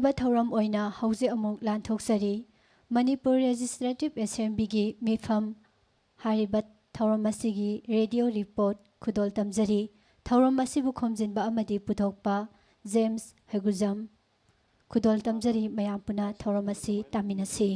ꯑꯔꯣꯏꯕ ꯊꯧꯔꯝ ꯑꯣꯏꯅ ꯍꯧꯖꯤꯛ ꯑꯃꯨꯛ ꯂꯥꯟꯊꯣꯛꯆꯔꯤ ꯃꯅꯤꯄꯨꯔ ꯂꯦꯖꯤꯁꯂꯦꯇꯤꯚ ꯑꯦꯁꯦꯝꯕ꯭ꯂꯤꯒꯤ ꯃꯤꯐꯝ ꯍꯥꯏꯔꯤꯕ ꯊꯧꯔꯝ ꯑꯁꯤꯒꯤ ꯔꯦꯗꯤꯑꯣ ꯔꯤꯄꯣꯔꯠ ꯈꯨꯗꯣꯜ ꯇꯝꯖꯔꯤ ꯊꯧꯔꯝ ꯑꯁꯤꯕꯨ ꯈꯣꯝꯖꯤꯟꯕ ꯑꯃꯗꯤ ꯄꯨꯊꯣꯛꯄ ꯖꯦꯝꯁ ꯍꯦꯒꯨꯖꯝ ꯈꯨꯗꯣꯜ ꯇꯝꯖꯔꯤ ꯃꯌꯥꯝ ꯄꯨꯟꯅ ꯊꯧꯔꯝ ꯑꯁꯤ ꯇꯥꯃꯤꯟꯅꯁꯤ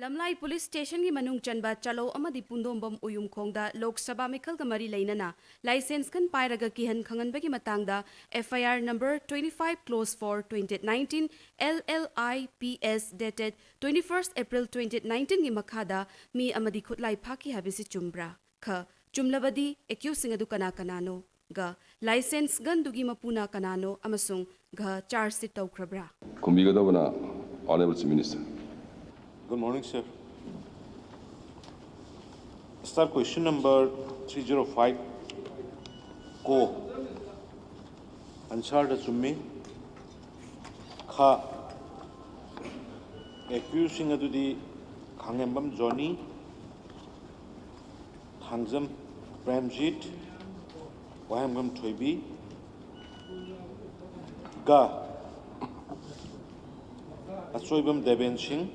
ꯂꯝꯂꯥꯏ ꯄꯨꯂꯤꯁ ꯁ꯭ꯇꯦꯁꯟꯒꯤ ꯃꯅꯨꯡ ꯆꯟꯕ ꯆꯂꯧ ꯑꯃꯗꯤ ꯄꯨꯡꯗꯣꯡꯕꯝ ꯎꯌꯨꯝꯈꯣꯡꯗ ꯂꯣꯛ ꯁꯚꯥ ꯃꯤꯈꯜꯒ ꯃꯔꯤ ꯂꯩꯅꯅ ꯂꯥꯏꯁꯦꯟꯁ ꯈꯟ ꯄꯥꯏꯔꯒ ꯀꯤꯍꯟ ꯈꯪꯍꯟꯕꯒꯤ ꯃꯇꯥꯡꯗ FIR number 25 close 4 2019 LLIPS dated 21st April 2019 ꯒꯤ ꯃꯈꯥꯗ ꯃꯤ ꯑꯃꯗꯤ ꯈꯨꯠꯂꯥꯏ ꯐꯥꯈꯤ ꯍꯥꯏꯕꯁꯤ ꯆꯨꯝꯕ꯭ꯔꯥ ꯈ ꯆꯨꯝꯂꯕꯗꯤ ꯑꯦꯀ꯭ꯌꯨꯁꯤꯡ ꯑꯗꯨ ꯀꯅꯥ ꯀꯅꯥꯅꯣ ꯒ ꯂꯥꯏꯁꯦꯟꯁ ꯒꯟꯗꯨꯒꯤ ꯃꯄꯨꯅ ꯀꯅꯥꯅꯣ ꯑꯃꯁꯨꯡ ꯘ ꯆꯥꯔꯖ ꯁꯤꯠ ꯇꯧꯈ꯭ꯔꯕ꯭ꯔꯥ ꯈꯨꯝꯕꯤꯒꯗꯕꯅ Honorable Chief Minister. Good morning, sir. Start question number 305. Ko. Answer the summi. Kha. Accusing adudi Khangembam Johnny. Thangzam Premjit. Wahangam Thoibi. Ga. Asoibam Deben Singh.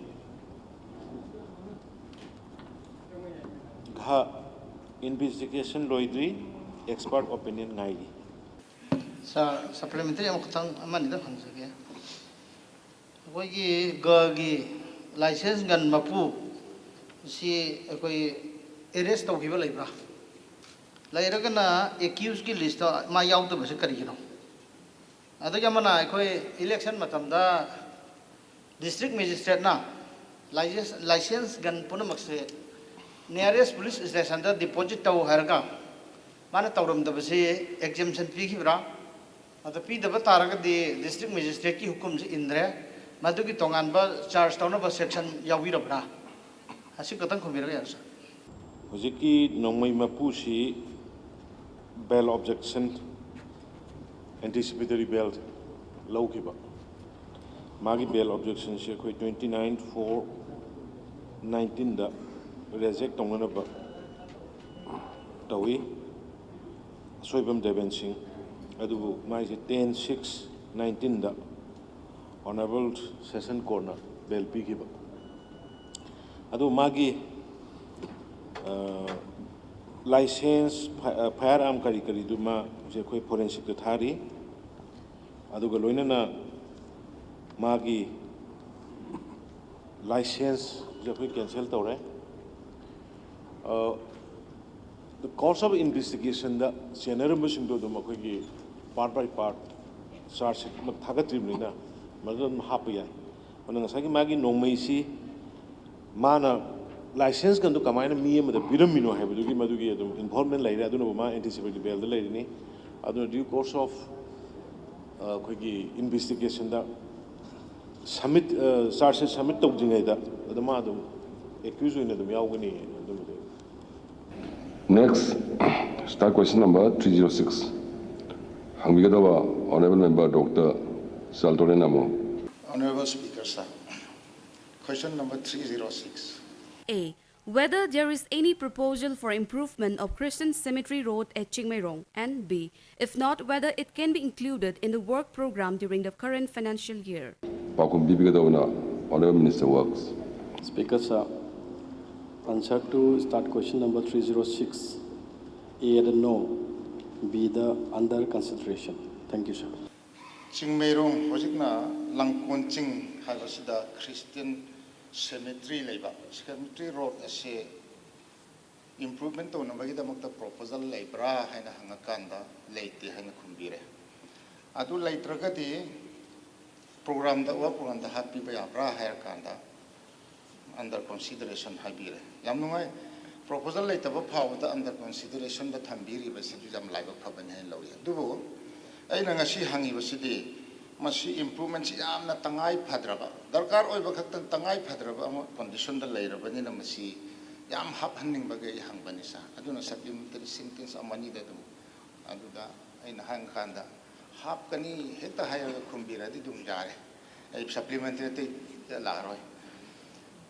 Investigation loidri expert opinion ngaigi sa supplementary amukhtang amanida hangzage akoigi gi license gan mapu si akoi arrest tawgiba leibra lairagana accused ki list ma yawda base karigino adaga mana akoi election matamda district magistrate na license gan punamakse nearest police station da deposit taw harga mana tawram da base exemption fee khibra ata pi da bataraga di district magistrate ki hukum se indre madu ki tongan ba charge tawna ba section yawi rabra asi katang khumira ya sir hojiki nongmai mapu si bail objection anticipatory bail law kiba magi bail objection se khoi 29/4/19 da reject tongana ba tawi soibam Deben Singh adubu mai 10/6/19 da honorable session corner bail pi ki ba adu magi license firearm kari kari duma je khoi forensic da thari adu ga loina na magi license je khoi cancel tawre the course of investigation da general machine do makogi part by part charge mak thagatrim nina madam hap ya ona ngasagi magi nongmai si mana license kan do kamaina mi am da biramino haibugi madugi adum involvement laire aduna ma anticipatory bail da laire ni aduna due course of kogi investigation da submit charge submit tawjingai da aduma adum accused ina adum yawgani adum Next, start question number 306. Hangbigadaba, Honorable Member Dr. Saltore Namo. honorable speaker sir question number 306 A. Whether there is any proposal for improvement of Christian Cemetery Road at Chingmairong, and B. If not, whether it can be included in the work program during the current financial year. Pakum Bibigadavana, Honorable Minister Works. Speaker sir, answer to start question number 306. A the no, B the under consideration. Thank you sir. Chingmairong hojikna langkon ching haibasida Christian cemetery leiba cemetery road ase improvement to nabagi da makta proposal leibra haina hangakanda leite haina khumbire adu leitragadi program da happy ba yabra hair kanda under consideration habire yam nungai proposal leitaba phawda under consideration da thambiri ba sidu jam laiba phabani hain lawri dubu aina ngasi hangi basidi masi improvement si yamna tangai phadraba darkar oiba khaktan tangai phadraba amo condition da leirabani na masi yam hap hanning bagai hangbani sa aduna supplementary sentence amani da dum aduda aina hang khanda hap kani heta hayaga khumbira di dum jare ai supplementary te la roi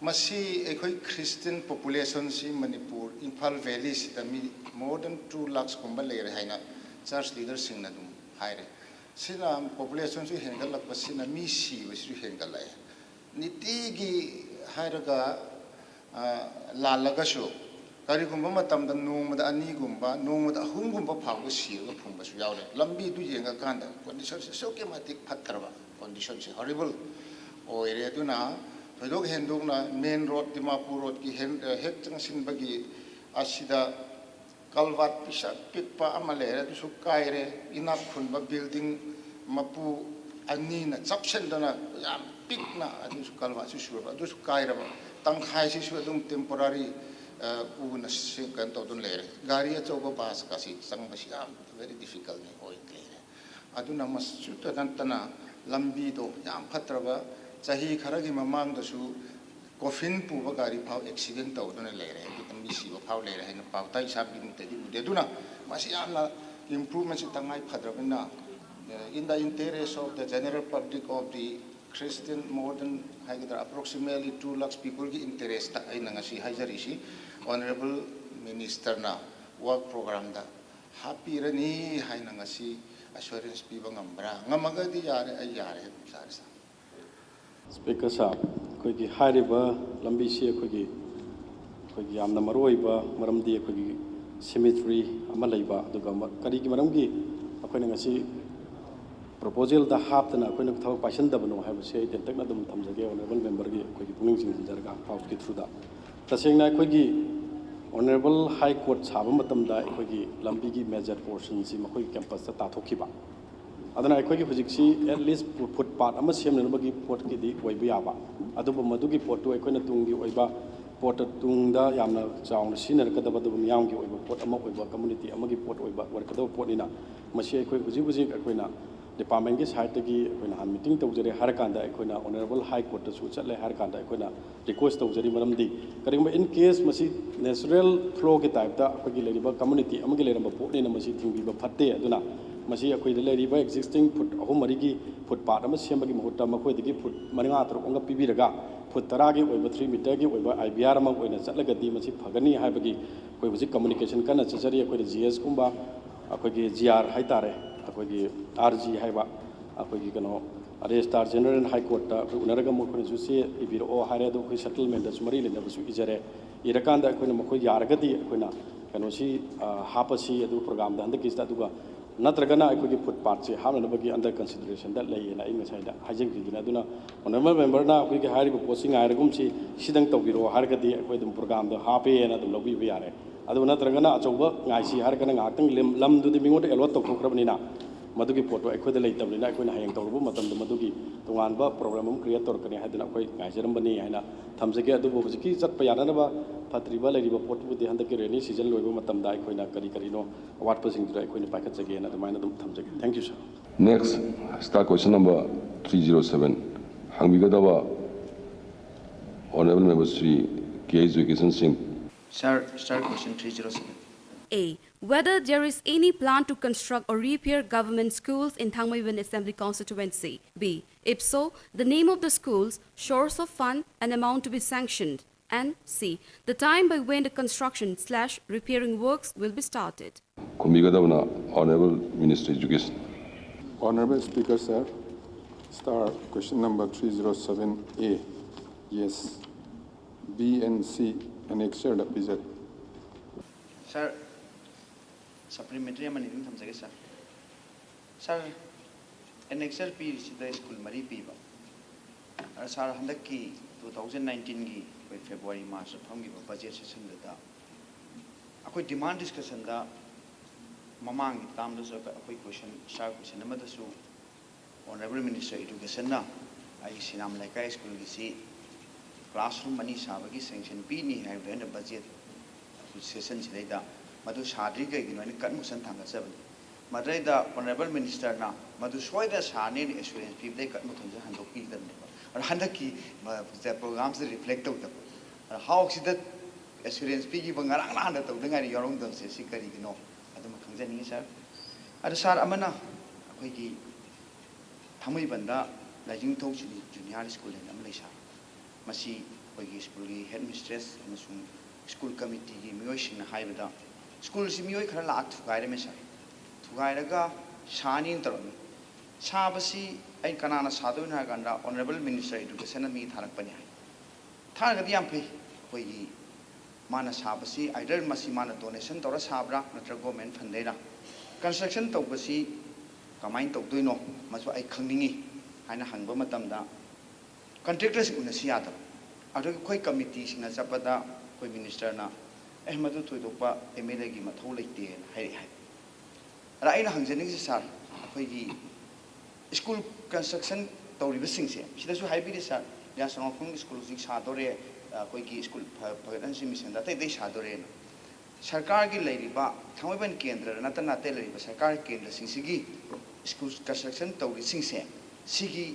Masi ekoi Christian population si Manipur Imphal Valley si tami more than 2 lakhs kumba leer haina church leaders sing na dum haire sina population si hengal lak pasina mi si wisi hengal lai niti gi hairaga lalaga sho kari kumba matam da nung da ani kumba nung da hung kumba phang si ga phumba su yaure lambi du yenga kanda condition si so ke matik phatarba condition si horrible o area tu na Pedok hendung na main road Dimapur road ki hek changsin bagi asida kalvat pisa pikpa amale tu sukaire inap khun ba building mapu ani na chapsen dana yam pik na adu kalvat su su ba du sukaire ba tang khai si su dum temporary u na se kan to dun lere gari a choba bas ka si sang ba si very difficult ni oi lere adu na mas su ta dan tana lambi do yam phatraba Sahi kharagi mamang dasu coffin pu bagari pau accident tau dona lere bitam bisi ba pau lere haina pau tai sab bi mutedi ude duna masi amla improvements tangai phadrabna in the interest of the general public of the Christian more than approximately 2 lakhs people ki interest ta ai nanga si haijari si honorable minister na work program da happy rani haina ngasi assurance pi bangambra ngamaga di yare ai yare sa Speaker sir, koigi hariba lambi si koigi amna maroiba maramdi koigi cemetery amalaiba aduga kari ki maramgi akoina ngasi proposal da haptana akoina thau passion da bano haiba se tentakna dum thamjage honorable member gi koigi puning jing jarga house ki through da tasengna koigi honorable high court saba matam da koigi lambi gi major portion si makoi campus ta thokhiba adana akhoi hujiksi at least footpath ama semna bagi port ki di oiba yaba aduba madugi port to akhoi na tungi oiba port tungda yamna chaung siner kadaba dum yang gi oiba port ama oiba community ama gi port oiba workado port ina masi akhoi huji akhoi na department gi side gi akhoi na meeting tawjare har kanda akhoi na honorable high court ta su chatle har kanda akhoi na request tawjari maram di karingba in case masi natural flow gi type ta akhoi gi leriba community ama gi leramba port ni na masi thingbi ba phatte aduna masi akhoi de leriba existing foot ahum marigi footpath ama sembagi mahutta makhoi digi foot maringa tru onga pibiraga foot taragi oiba 3 meter gi oiba IBR ama oina chatlagadi masi phagani haibagi koi huji communication kana chachari akhoi de GS kumba akhoi gi GR haitare akhoi gi RG haiba akhoi gi kano registrar general high court ta unaraga makhoi ju se ibiro o hare do khoi settlement da sumari le na su ijare irakanda akhoi na makhoi yaragadi akhoi na kano si hapasi adu program da andaki sta duga natragana akhoi gi footpath se hamna bagi under consideration da lei na inga saida hajeng gi na duna honorable member na akhoi gi hari posting airagum si sidang tawbiro hargadi akhoi dum program da hape na dum lobi bi yare adu natragana achauba ngai si hargana ngakang lam du di mingot elot to khokrabni na madugi photo akhoi da leitabni na akhoi na hayang tawrubu matam da madugi tunganba program um create tor kani hadina akhoi ngai jaram bani haina thamjage adu bo ki chatpa yana ba fatriba leriba port bu de handaki reni season loiba matam da akhoi na kari no award passing dura akhoi ni paikhat jage na dum dum thamjage thank you sir Next, start question number 307. Hangbigadaba Honorable Member Sri K. Education Singh. Sir, start question 307. A. Whether there is any plan to construct or repair government schools in Thangmaiban Assembly constituency. B. If so, the name of the schools, source of fund, and amount to be sanctioned. And C. The time by when the construction/repairing works will be started. Kumbigadabana Honorable Minister Education. Honorable Speaker, sir, start question number 307A. Yes. B and C annexed episode. Sir, supplementary amani dum thamjage sir. Sir, annexure P sida school mari P ba. Sir handaki 2019 gi February March phamgi budget session da akoi demand discussion da mamang tam da so akoi question sir question amada su honorable minister education na ai sinam laikai school gi si classroom mani sabagi sanction P ni hai da budget session sida madu sadri ga gi no kan musan thanga sabani madrai da honorable minister na madu soida sane ni assurance P dai kan muthanja handok pi da और हंदकी programme से reflect होता है how सिदा assurance P की बंगारांग ना हंदा तौदंग आरी यरोंग दं से सि करी गिनो अदम खंजनी सर अद सर अमना अखोई की थमई बंदा लाइजिंग थौ जूनियर स्कूल है नम लेसा ꯃꯁꯤ ꯑꯩꯈꯣꯏꯒꯤ ꯁ꯭ꯀꯨꯜꯒꯤ ꯍꯦꯗ ꯃꯤꯁꯇ꯭ꯔꯦꯁ ꯑꯃꯁꯨꯡ ꯁ꯭ꯀꯨꯜ ꯀꯃꯤꯇꯤꯒꯤ ꯃꯤꯑꯣꯏꯁꯤꯡꯅ ꯍꯥꯏꯕꯗ ꯁ꯭ꯀꯨꯜꯁꯤ ꯃꯤꯑꯣꯏ ꯈꯔ ꯂꯥꯛꯑ ꯊꯨꯒꯥꯏꯔꯝꯃꯦ ꯁꯥꯔ ꯊꯨꯒꯥꯏꯔꯒ ꯁꯥꯅꯤꯅ ꯇꯧꯔꯝꯃꯤ ꯁꯥꯕꯁꯤ ꯑꯩ ꯀꯅꯥꯅ ꯁꯥꯗꯣꯏꯅꯣ ꯍꯥꯏ ꯀꯥꯟꯗ ꯑꯣꯅꯔꯦꯕꯜ ꯃꯤꯅꯤꯁꯇꯔ ꯏꯗꯨꯀꯦꯁꯟꯅ ꯃꯤ ꯊꯥꯔꯛꯄꯅꯤ ꯍꯥꯏ ꯊꯥꯔꯒꯗꯤ ꯌꯥꯝ ꯐꯩ ꯑꯩꯈꯣꯏꯒꯤ माना साबसी आइदर मसी माना डोनेशन तौर साब्रा नत्र गवर्नमेंट फंडेरा कंस्ट्रक्शन तौबसी कमाइन तौदोइनो मसु आई खंगनिंगी हाइना हंगबा मतमदा कॉन्ट्रैक्टर्स उनसी यादब अदु कोई कमिटी सिंगना चपदा कोई मिनिस्टर ना मधु थोइदोपा एमएलए की मथौ लेते हाइ हाइ रा आइना हंजनिंग से सर अखोइगी स्कूल कंस्ट्रक्शन तौरिबसिंगसे सिदासु हाइबिरि सर या संगफुंग स्कूल सिंग सादोरे कोई स्कूल फगन मिशन अतई सादोरे सरकार की लेरिबा थांगबन केंद्र नत नाते लेरिबा सरकार केंद्र सिंसिगी स्कूल कंस्ट्रक्शन तौरी सिंसे सिगी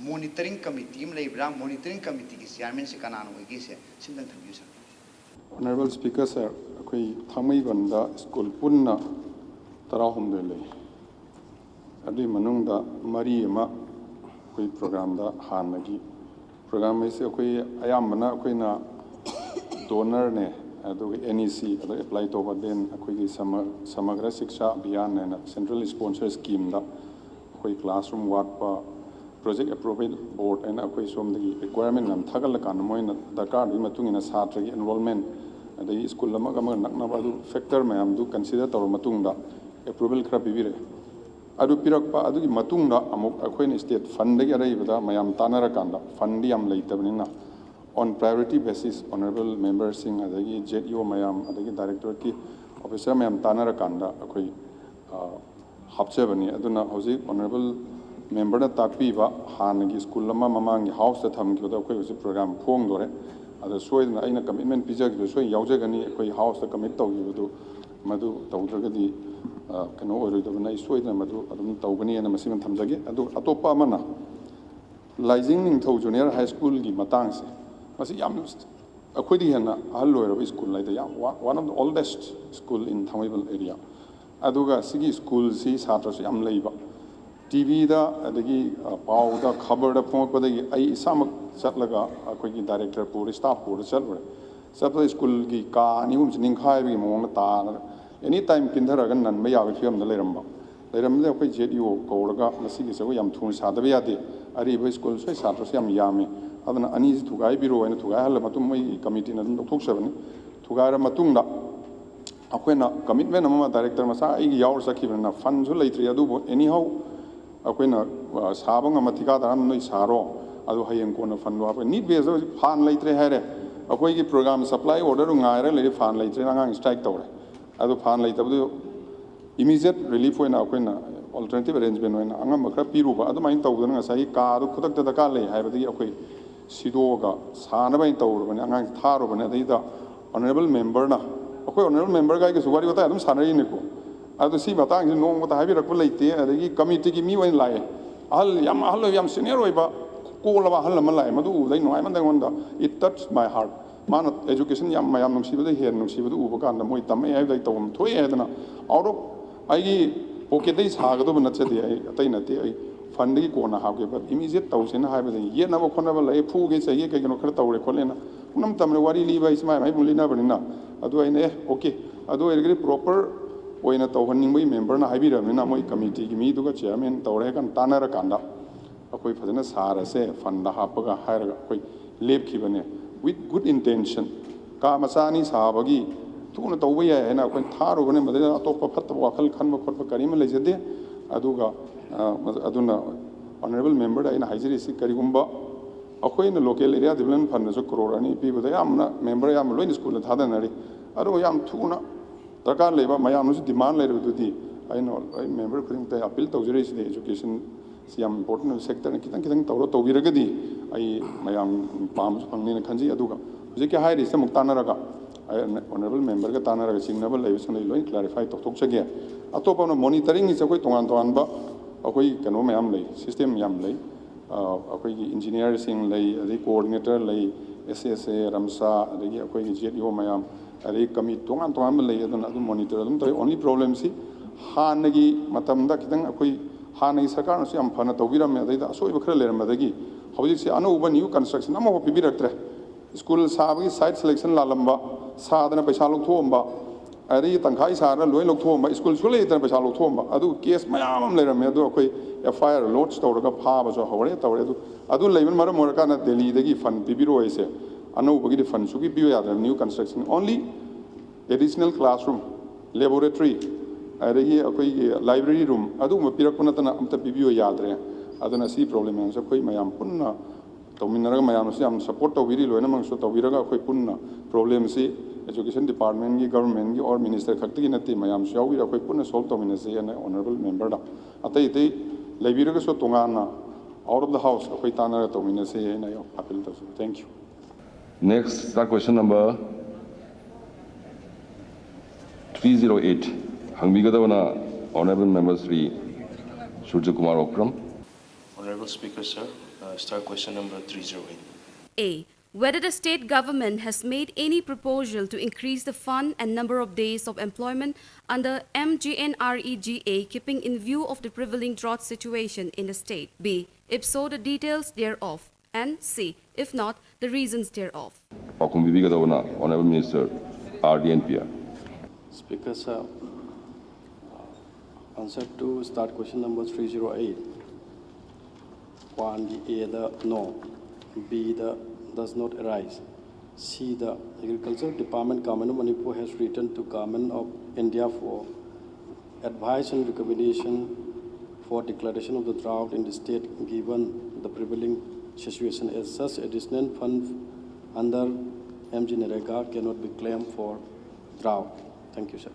मॉनिटरिंग कमिटी में लेब्रा मॉनिटरिंग कमिटी की चेयरमैन से कनान होगी से सिंदन थबियो सर Honorable Speaker sir अखोई थांगबनदा स्कूल पुन्ना तराहुमदे ले अदुई मनुंगदा मरी अमा कोई प्रोग्राम दा हानगी प्रोग्राम में से कोई अयामना कोई ना डोनर ने NEC अप्लाई तो बदेन कोई समग्र शिक्षा अभियान ने सेंट्रल स्पॉन्सर स्कीम दा कोई क्लासरूम वाटपा प्रोजेक्ट अप्रूवल बोर्ड एना कोई सोमदगी रिक्वायरमेंट नम थगल कान मोइन दरकार दी मतुंगिना छात्र की एनरोलमेंट अदई स्कूल अमग अमग नकनबा दु फैक्टर मैम दु कंसीडर तौर मतुंगदा अप्रूवल खरा पिबिरे अदु पिरकपा अदुगी मतुंगदा अमुक अखोइन स्टेट फंड दगी अरैबदा मयाम तानरा कांदा फंड याम लेतबनिना on priority basis honorable members sing adagi ZEO mayam adagi director ki officer mayam tanara kanda akoi hapchebani aduna hoji honorable member na takpi ba hanagi school lama mamang house ta tham ki da akoi hoji program phong dore ada soidna aina commitment pija ki soi yaujagani akoi house ta commit tawgi budu madu tawdragadi kano oirodabana soidna madu adum tawgani na masiman thamjage adu atopa amana Laijing Ningthau Junior High School ki matang se masi yam akhodi hena ahal loiraba school lai da one of the oldest school in Thangweibal area aduga sigi school si chatra su yam leiba TV da adagi pau da khabar da phok padagi ai isamak chatlaga akhoi director pur staff pur chalbre sabda school ki ka anihum ning khai bi mong ta anytime kindharaga nan ma yawi fiam da leiramba leiramde akhoi JDO koraga masi ki sago yam thun sadaba yade ari bhai school soi chatra su yam yame adana ani thugai biro aina thugai hal matum mai committee na dum thok sabani thugaira matungda akoina commitment ama director masa ai yaur sakibana fund su leitri adu anyhow akoina sabang ama thika daram noi saro adu hayeng kona fund wa need base fan leitre haire akoi ki program supply order ngaira le fan leitre ngang strike tawre adu fan leitabdu immediate relief oina akoina alternative arrangement oina angam khara piruba adu main tawdana ngasai ka adu khudak da ka le haibadi akoi Sidoga, Sanaba in Tower, and Angang Taro, and Adida, honorable member. Na, okay, honorable member guy is what you tell them, Sanarinico. I to see Batang, you know what I have regulate, and the committee give me one lie. All yam senior, but call of a Halamalai, Madu, they know I'm the wonder. It touched my heart. Man, education, yam, my am, she was here, no, she was Ubakan, the Moitame, I like Tom, Toyadana. Out of I okay, this Hagado, and that's a Fundi kona hage but immediate thousand have the year never conable a pool gets a year can occur to Colena. Unum tamre wari leave is my mulina verina. Ado I okay. Ado I agree proper when a towening member na Ibira Minamoi committee, me to go chairman, Torekan Tanara Kanda. A quick for the Sahara say, Fanda Hapaga hire quick lip kibane with good intention. Kamasani Sabagi, Tuna Tawaya and I went Taro when a top of Hatawakal Kanma Korpa Karim Lezade, Aduga. Aduna honorable member in Hajiri Karigumba, Ako in the local area development fund as a crorani, people they am member I am in school at Hadanari. I don't yam tuna. Taka labor, my arms demand later to the I know I remember putting the appeal to the education, see important sector and Kitan Toro to Viragadi. I my palms on Nina Kanji Aduga. Zika Hide is the Muktanaraga. Honorable member Gatana signable lives and they clarify to Tokshagia. A top on monitoring is a way to Antoanba. Akoi kano mayam lei system yam lei akoi engineer sing lei adi coordinator lei SSA ramsa adi akoi JDO mayam adi commit tongan tongan lei aduna adu monitor adum toi only problem si hanagi matamda kitang akoi hanagi sarkar no si am phana tawbiram adi da asoi bakhra leram adagi ꯍꯧꯖꯤꯛꯁꯦ ꯑꯅꯧꯕ new construction ꯑꯃꯐꯥꯎ ꯄꯤꯕꯤꯔꯛꯇ꯭ꯔꯦ school ꯁꯥꯕꯒꯤ side selection ꯂꯥꯜꯂꯝꯕ ꯁꯥꯗꯅ ꯄꯩꯁꯥ ꯂꯧꯊꯣꯛꯑꯝꯕ ꯑꯗꯒꯤ ꯇꯪꯈꯥꯏ ꯁꯥꯔꯒ ꯂꯣꯏ ꯂꯧꯊꯣꯛꯑꯝꯕ ꯁ꯭ꯀꯨꯜ ꯁꯨꯡꯂꯩ ꯂꯩꯇꯅ ꯄꯩꯁꯥ ꯂꯧꯊꯣꯛꯑꯝꯕ ꯑꯗꯨ ꯀꯦꯁ ꯃꯌꯥꯝ ꯑꯃ ꯂꯩꯔꯝꯃꯦ ꯑꯗꯨ ꯑꯩꯈꯣꯏ FIR ꯂꯣꯗꯖ ꯇꯧꯔꯒ ꯐꯥꯕꯁꯨ ꯍꯧꯔꯦ ꯇꯧꯔꯦ ꯑꯗꯨ ꯂꯩꯕꯅ ꯃꯔꯝ ꯑꯣꯏꯔꯀꯥꯟꯗ ꯗꯦꯜꯂꯤꯗꯒꯤ ꯐꯟ ꯄꯤꯕꯤꯔꯛꯑꯣ ꯑꯩꯁꯦ ꯑꯅꯧꯕꯒꯤꯗꯤ ꯐꯟ ꯁꯨꯡꯄꯤ ꯄꯤꯕ ꯌꯥꯗ꯭ꯔꯦ new construction only additional classroom laboratory ꯑꯗꯒꯤ ꯑꯩꯈꯣꯏꯒꯤ ꯂꯥꯏꯕ꯭ꯔꯦꯔꯤ ꯔꯨꯝ ꯑꯗꯨꯒꯨꯝꯕ ꯄꯤꯔꯛꯄ ꯅꯠꯇꯅ ꯑꯝꯇ ꯄꯤꯕꯤꯌꯣ ꯌꯥꯗ꯭ꯔꯦ ꯑꯗꯨꯅ ꯁꯤ ꯄ꯭ꯔꯣꯕ꯭ꯂꯦꯝ ꯃꯌꯥꯝꯁꯦ ꯑꯩꯈꯣꯏ ꯃꯌꯥꯝ ꯄꯨꯟꯅ ꯇꯧꯃꯤꯟꯅꯔꯒ ꯃꯌꯥꯝꯅꯁꯨ ꯌꯥꯝ ꯁꯄꯣꯔꯠ ꯇꯧꯕꯤꯔꯤ ꯂꯣꯏꯅꯃꯛꯁꯨ ꯇꯧꯕꯤꯔꯒ ꯑꯩꯈꯣꯏ ꯄꯨꯟꯅ ꯄ꯭ꯔꯣꯕ꯭ꯂꯦꯝꯁꯤ एजुकेशन डिपार्टमेंट की गवर्नमेंट की और मिनिस्टर खक्ति की नती मैम यावी अखोई पुनः सॉल्व तौमिनसे ऑनरेबल मेंबर दा अतई अतई लेबिरगसो तोंगाना आउट ऑफ द हाउस अखोई ताना तौमिनसे अपील तौसु thank you Next, start question number 308. Hangbigadavana Honorable Member Sri Surya Kumar Okram. Honorable Speaker, sir, start question number 308. A. Whether the state government has made any proposal to increase the fund and number of days of employment under MGNREGA, keeping in view of the prevailing drought situation in the state. B. If so, the details thereof. And C. If not, the reasons thereof. Hangbigadavana Honorable Minister RDNPR. Speaker, sir, answer to start question number 308. 1. The A, the no. B, the does not arise. C, the Agriculture Department, Government of Manipur has written to Government of India for advice and recommendation for declaration of the drought in the state given the prevailing situation. As such, additional funds under MGNREGA cannot be claimed for drought. Thank you, sir.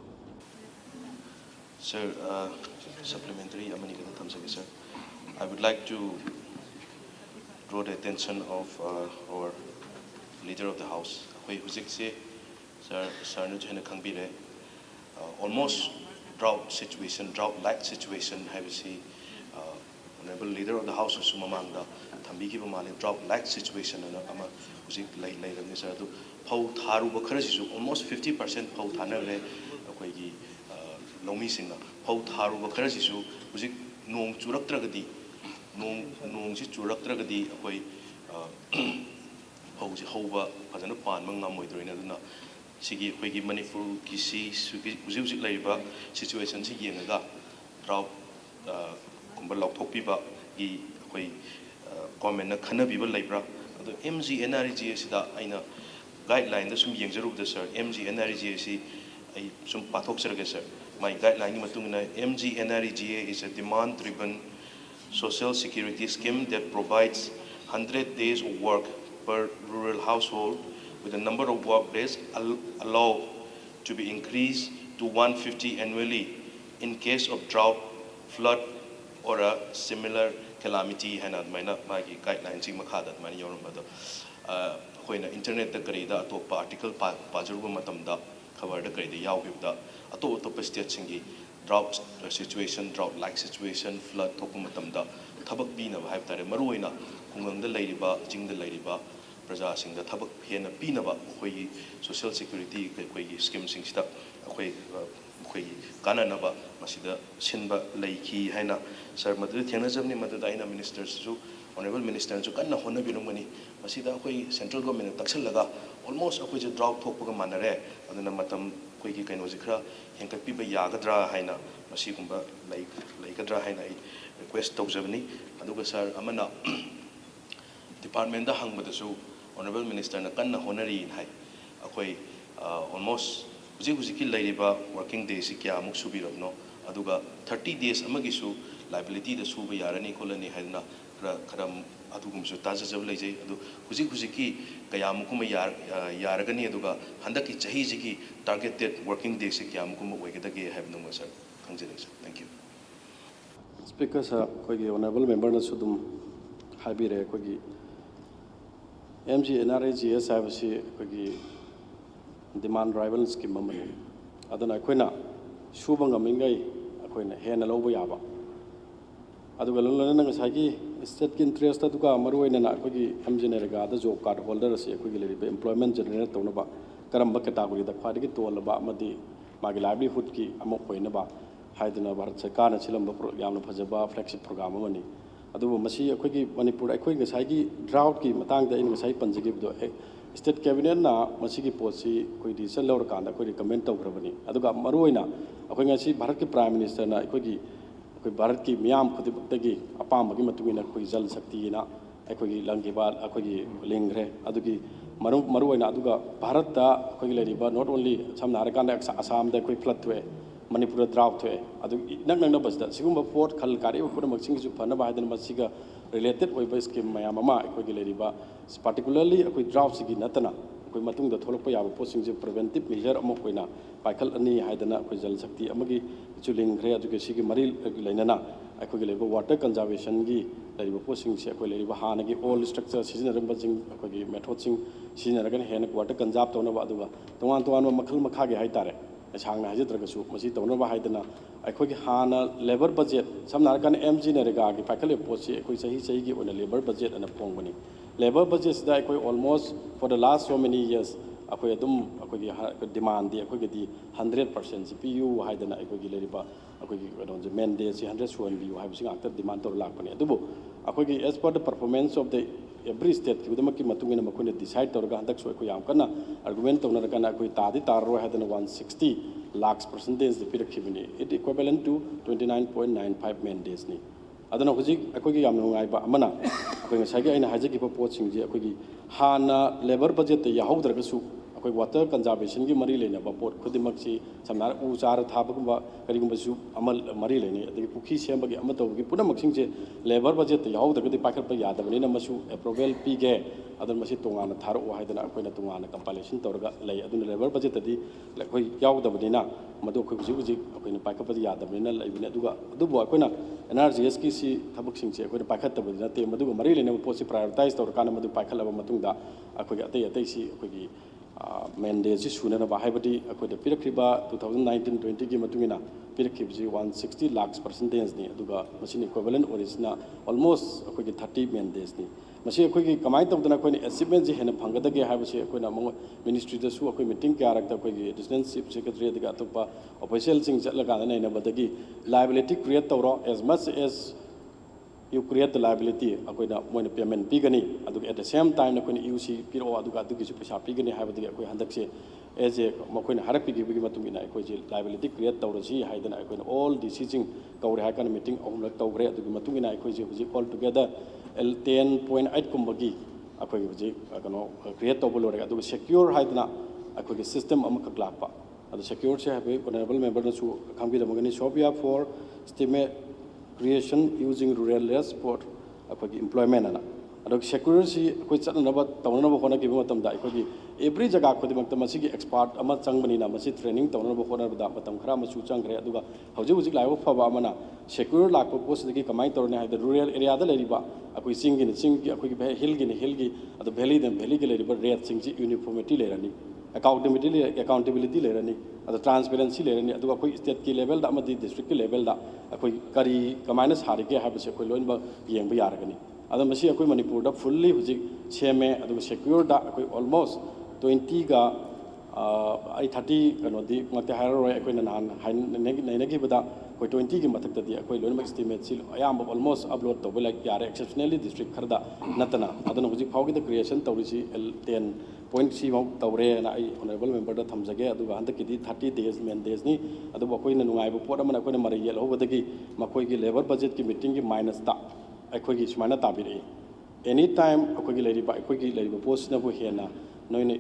Sir, supplementary, sir. I would like to draw the attention of our Leader of the House. Sir, almost drought situation, drought-like situation, Honorable Leader of the House of Sumamanga, Tambiki Mali, drought-like situation, and sir, Pau Taru Bakarasu, almost 50% Pau Tanare, Lomi Singa, Pau Taru Bakarasu, Uzik Nong Churaktragadi. नोंसी चुरक्त्रगदी अखोई हौजी हौबा फजन Panba ngam aduna sigi अखोई मणिपुर की हुजिक लैबा situation से येंगा drought कुंबा लौथोकपीबा की अखोई government न खनबीबा लैब्रा अदो MGNREGA सिदा आइना गाइडलाइन द सुम येंजरुबदा सर MGNREGA सि आई सुम पाथोकसरगे सर माय गाइडलाइन की मतुंगना MGNREGA is a demand driven social security scheme that provides 100 days of work per rural household with the number of work days allowed to be increased to 150 annually in case of drought, flood, or a similar calamity. Hana maina magi guidelines sing makhada mani yorambado hoina internet da karida atop article pajaruba matamda khabar da karida yawbida atop state singi drought situation, drought-like situation, flood, Tokumatamda, Tabak Pina, Hyptare, Maruina, Kungang the Ladyba, Jing the Ladyba, Praja Sing the Tabak Piana Pinaba, Hui, Social Security, Hui, Skim Sing Stap, Hui, Kananaba, Masida, Sinba, Laiki, Hena, Sir Madrid, Tianazam, Madadaina ministers, Honorable Minister, Jukana Honabinumani, Masida, Hui, Central Government, Taxalaga, almost a drought Tokuga Manare, and then a matam. Koiki kain wajikra henka piba yagadra haina masi kumba laikadra haina request tawjabni aduga sir amana department da hangbadasu honorable minister na kanna honori hai akoi almost hujiki lairiba working days kya amuk subirabno aduga 30 days amagisu liability da suba yarani kolani haina khara adugumsu tajajab leijai adu hujiki kayamukuma yaragani aduga handaki chahi jigi targeted working days kayamukuma oigedage have no sir thank you. Speaker, sir, koigi honorable member na sudum habire koigi MGNREGA service koigi demand rival scheme amani adana koina subang amingai koina hena lobo yaba aduga lolana ngasagi state ki interest aduga maruina na koigi MGNREGA da job card holder ase koigi leribe employment generate tonaba karamba category da khwadi tolaba amadi magi livelihood ki amok hoina ba haidina bharat sarkar na chilamba yamna phajaba flagship program amani ꯑꯗꯨꯕꯨ ꯃꯁꯤ ꯑꯩꯈꯣꯏꯒꯤ ꯃꯅꯤꯄꯨꯔ ꯑꯩꯈꯣꯏ ꯉꯁꯥꯏꯒꯤ ꯗ꯭ꯔꯥꯎꯠꯀꯤ ꯃꯇꯥꯡꯗ ꯑꯩꯅ ꯉꯁꯥꯏ ꯄꯟꯖꯈꯤꯕꯗꯣ state ꯀꯦꯕꯤꯅꯦꯠꯅ ꯃꯁꯤꯒꯤ ꯄꯣꯠꯁꯤ ꯑꯩꯈꯣꯏ ꯗꯤꯁꯤꯖꯟ ꯂꯧꯔꯀꯥꯟꯗ ꯑꯩꯈꯣꯏ ꯔꯤꯀꯃꯦꯟ ꯇꯧꯈ꯭ꯔꯕꯅꯤ ꯑꯗꯨꯒ ꯃꯔꯨꯑꯣꯏꯅ ꯑꯩꯈꯣꯏ ꯉꯁꯤ ꯚꯥꯔꯠꯀꯤ ꯄ꯭ꯔꯥꯏꯝ ꯃꯤꯅꯤꯁꯇꯔꯅ ꯑꯩꯈꯣꯏ ꯚꯥꯔꯠꯀꯤ ꯃꯤꯌꯥꯝ ꯈꯨꯗꯤꯡꯃꯛꯇꯒꯤ ꯑꯄꯥꯝꯕꯒꯤ ꯃꯇꯨꯡ ꯏꯟꯅ ꯑꯩꯈꯣꯏ ꯖꯜ ꯁꯛꯇꯤꯅ ꯑꯩꯈꯣꯏꯒꯤ ꯂꯪꯈꯤꯕ ꯑꯩꯈꯣꯏꯒꯤ ꯂꯤꯡꯈ꯭ꯔꯦ ꯑꯗꯨꯒꯤ ꯃꯔꯨꯑꯣꯏꯅ ꯑꯗꯨꯒ ꯚꯥꯔꯠꯇ ꯑꯩꯈꯣꯏꯒꯤ ꯂꯩꯔꯤꯕ ꯅꯣꯠ ꯑꯣꯟꯂꯤ ꯁꯝꯅ ꯍꯥꯏꯔꯀꯥꯟꯗ ꯑꯁꯥꯝꯗ ꯑꯩꯈꯣꯏ ꯐ꯭ꯂꯠ ꯊꯣꯛꯑꯦ ꯃꯅꯤꯄꯨꯔꯗ ꯗ꯭ꯔꯥꯎꯠ ꯊꯣꯛꯑꯦ ꯑꯗꯨ ꯏꯅꯛ ꯅꯛꯅꯕꯁꯤꯗ ꯁꯤꯒꯨꯝꯕ ꯄꯣꯠ ꯈꯜ ꯀꯥꯔꯤꯕ ꯄꯨꯝꯅꯃꯛꯁꯤꯡꯁꯨ ꯐꯅꯕ ꯍꯥꯏꯗꯅ ꯃꯁꯤꯒ ꯔꯤꯂꯦꯇꯦꯠ ꯑꯣꯏꯕ ꯁ꯭ꯀꯤꯝ ꯃꯌꯥꯝ ꯑꯃ ꯑꯩꯈꯣꯏꯒꯤ ꯂꯩꯔꯤꯕ ꯄꯥꯔꯇꯤꯀꯨꯂꯔꯂꯤ ꯑꯩꯈꯣꯏ ꯗ꯭ꯔꯥꯎꯠꯁꯤꯒꯤ ꯅꯠꯇꯅ ꯑꯩꯈꯣꯏ ꯃꯇꯨꯡꯗ ꯊꯣꯛꯂꯛꯄ ꯌꯥꯕ ꯄꯣꯠꯁꯤꯡꯁꯦ ꯄ꯭रिꯚꯦꯟꯇꯤꯞ ꯃꯦꯖꯔ ꯑꯃ ꯑꯣꯏꯅ ꯄꯥꯏꯈꯠꯂꯅꯤ ꯍꯥꯏꯗꯅ ꯑꯩꯈꯣꯏ ꯖꯜ ꯁꯛꯇꯤ ꯑꯃꯒꯤ ꯂꯤꯡꯈ꯭ꯔꯦ ꯑꯗꯨꯒ ꯁꯤꯒꯤ ꯃꯔꯤ ꯂꯩꯅꯅ ꯑꯩꯈꯣꯏꯒꯤ ꯂꯩꯔꯤꯕ ꯋꯥꯇꯔ ꯀꯟꯖꯥꯔꯕꯦꯁꯟꯒꯤ ꯂꯩꯔꯤꯕ ꯄꯣꯠꯁꯤꯡꯁꯦ ꯑꯩꯈꯣꯏ ꯂꯩꯔꯤꯕ ꯍꯥꯟꯅꯒꯤ ꯑꯣꯜ ꯁ꯭ꯇ꯭ꯔꯛꯆꯔ ꯁꯤꯖꯤꯟꯅꯔꯝꯕꯁꯤꯡ ꯑꯩꯈꯣꯏꯒꯤ ꯃꯦꯊꯣꯗꯁꯤꯡ ꯁꯤꯖꯤꯟꯅꯔꯒꯅ ꯍꯦꯟꯅ ꯋꯥꯇꯔ ꯀꯟꯖꯥꯔꯕ ꯇꯧꯅꯕ ꯑꯗꯨꯒ ꯇꯣꯉꯥꯟ ꯇꯣꯉꯥꯟꯕ ꯃꯈꯜ ꯃꯈꯥꯒꯤ ꯍꯥꯏꯇꯥꯔꯦ ꯁꯥꯡꯅ ꯍꯥꯏꯖꯗ꯭ꯔꯒꯁꯨ ꯃꯁꯤ ꯇꯧꯅꯕ ꯍꯥꯏꯗꯅ ꯑꯩꯈꯣꯏꯒꯤ ꯍꯥꯟꯅ ꯂꯦꯕꯔ ꯕꯖꯦꯠ ꯁꯝꯅ ꯍꯥꯏꯔꯀꯥꯟꯗ MG ꯅꯔꯦꯒꯥꯒꯤ ꯄꯥꯏꯈꯠꯂꯤꯕ ꯄꯣꯠꯁꯤ ꯑꯩꯈꯣꯏ ꯆꯍꯤꯒꯤ ꯑꯣꯏꯅ ꯂꯦꯕꯔ ꯕꯖꯦꯠ ꯑꯅ ꯐꯣꯡꯕꯅꯤ ꯂꯦꯕꯔ ꯕꯖꯦꯠꯁꯤꯗ ꯑꯩꯈꯣꯏ ꯑꯣꯜꯃꯣꯁ ꯐꯣꯔ ꯗ ꯂꯥꯁ ꯁꯣ ꯃꯦꯅꯤ ꯌꯔꯁ ꯑꯩꯈꯣꯏ ꯑꯗꯨꯝ ꯑꯩꯈꯣꯏꯒꯤ ꯗꯤꯃꯥꯟꯗꯤ ꯑꯩꯈꯣꯏꯒꯤꯗꯤ 100% ꯄꯤꯌꯨ ꯍꯥꯏꯗꯅ ꯑꯩꯈꯣꯏꯒꯤ ꯂꯩꯔꯤꯕ ꯑꯩꯈꯣꯏꯒꯤ ꯀꯩꯅꯣꯁꯦ ꯃꯦꯟꯗꯦꯠꯁꯤ 100 ꯁꯨꯍꯟꯕꯤꯌꯨ ꯍꯥꯏꯕꯁꯤ ꯉꯥꯛꯇ ꯗꯤꯃꯥꯟ ꯇꯧꯔ ꯂꯥꯛꯄꯅꯤ ꯑꯗꯨꯕꯨ ꯑꯩꯈꯣꯏꯒꯤ as per the performance of the every state ꯈꯨꯗꯤꯡꯃꯛꯀꯤ ꯃꯇꯨꯡ ꯏꯟꯅ ꯃꯈꯣꯏꯅ ꯗꯤꯁꯥꯏꯗ ꯇꯧꯔꯒ ꯍꯟꯗꯛꯁꯨ ꯑꯩꯈꯣꯏ ꯌꯥꯝ ꯀꯟꯅ ꯑꯥꯔꯒꯨꯃꯦꯟ ꯇꯧꯅꯔꯀꯥꯟꯗ ꯑꯩꯈꯣꯏ ꯇꯥꯔꯔꯣꯏ ꯍꯥꯏꯗꯅ 160 lakhs% ꯄꯤꯔꯛꯈꯤꯕꯅꯤ Eid equivalent to 29.95 mandates-ꯅꯤ aduna hujik akogi yam nungai ba amana akoi ngasagi aina hajagi ba pot sing je akogi hana labor budget te yahodraga su akoi water conservation gi mari leina ba pot khudimak si samna u char thaba gumba kari gumba su amal mari leini adagi pukhi semba gi ama tawgi punamak sing je labor budget te yahodraga di pakat ba yadabani na masu approval pi ge adun masi tongana tharo haidana akoina tongana compilation tawraga lei aduna labor budget te di akoi yaudabani na madu akoi hujik akoina pakat ba yadabani na leibani aduga adubu akoina NRGS ki si thabuk sing che akoina pakat ta badina te madu mari leina ba posi prioritize tawra kana madu pakhalaba matungda akoi atei si akoi mandate si suna ba haibadi akoi da pirakriba 2019-20 gi matungina pirakibji 160 lakhs% ni aduga machine equivalent orisna almost akoi 30 mandates ni masi akoi gi kamai tawdana akoi ni achievement ji hena phangadage haibasi akoi na ministry da su akoi meeting kya rakta akoi gi additional chief secretary da atopa official sing chatlaga na ina badagi liability create tawro as much as you create the liability akoi da moina payment pigani adu at the same time na koi UC piro adu ga adu gi paisa pigani haibadi akoi handak se as a makoina harak pigi gi matungina akoi ji liability create tawro si haidana akoi all decision kawre ha kan meeting ahumlak tawre adu gi matungina akoi ji huji all together L10.8 kumbagi akoi ji kano create tawbo lore adu secure haidana akoi gi system amakak lakpa adu secure se habe honorable member na su khamgi da magani shopia for estimate creation using rural support akoi employment ana adok security akoi chatna ba tawna ba khona ki matam da akoi every jaga khodi makta masi gi expert ama changbani na masi training tawna ba khona da matam khara masu changre aduga hauji laibo phaba amana secure lakpo post dagi kamai tawne ha da rural area da leriba akoi sing gi akoi hill gi adu valley gi leriba rate sing ji uniformity lerani accountability lerani adu transparency lerani adu akoi state ki level da amadi district ki level da akoi kari kamaina sarige habase akoi loinba yengba yaragani adu masi akoi manipur da fully hujik seme adu secure da akoi almost 20 ga ai 30 kanodi ngate hairoi akoi nan nainagi bada akoi 20 gi mathak di akoi loinba estimate sil ayam almost upload to like yare exceptionally district kharda natana adu hujik phawgi da creation tawrisi L10 point si mau tawre na ai honorable member da thamjage aduga handaki 30 days men days ni adu akoi na nungai bu pot amana akoi na mari yel hobadagi makoi gi labor budget ki meeting gi minus ta akoi gi smaina tabiri any time akoi gi leriba akoi gi leriba post na bu hena noine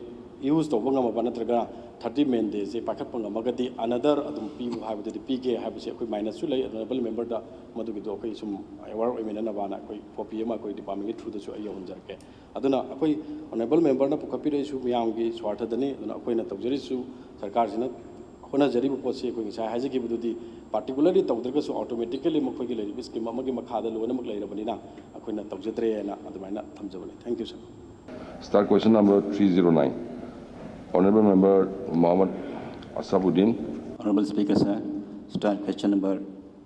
use to banga ma banatraga 30 men days e pakat panga magadi another adum pi bu habadi pge habase akoi minus su lei honorable member da madu gi do akoi sum aware emena na bana akoi copy ma akoi department through da su ayo hunjarke aduna akoi honorable member na pukapire su miyam gi swartha dani aduna akoi na tawjari su sarkar jina hona jari bu posi akoi sa haji gi bududi particularly tawdraga su automatically makoi gi lei scheme amagi makhada lona mak lei rabani na akoi na tawjadre na adumaina thamjabani thank you sir Start question number 309. Honorable Member Mohammed Asabuddin. Honorable Speaker, sir, start question number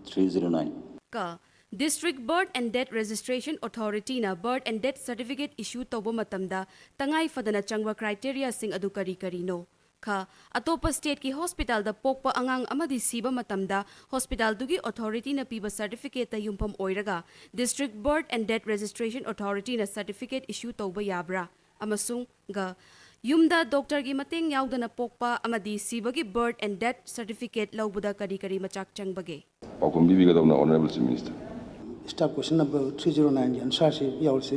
309. Ka District Birth and Death Registration Authority na birth and death certificate issue tawbo matamda tangai fadana changwa criteria sing adu kari no Kha atopa state ki hospital da pokpa angang amadi siba matamda hospital dugi authority na piba certificate ta yumpham oiraga district birth and death registration authority na certificate issue tawba yabra amasung ga yumda doctor gi mateng yaudana pokpa amadi siba gi birth and death certificate lawbuda kari machak changbage Pakum Bibigadona, Honorable Chief Minister. Start question number 309 answer se yaulse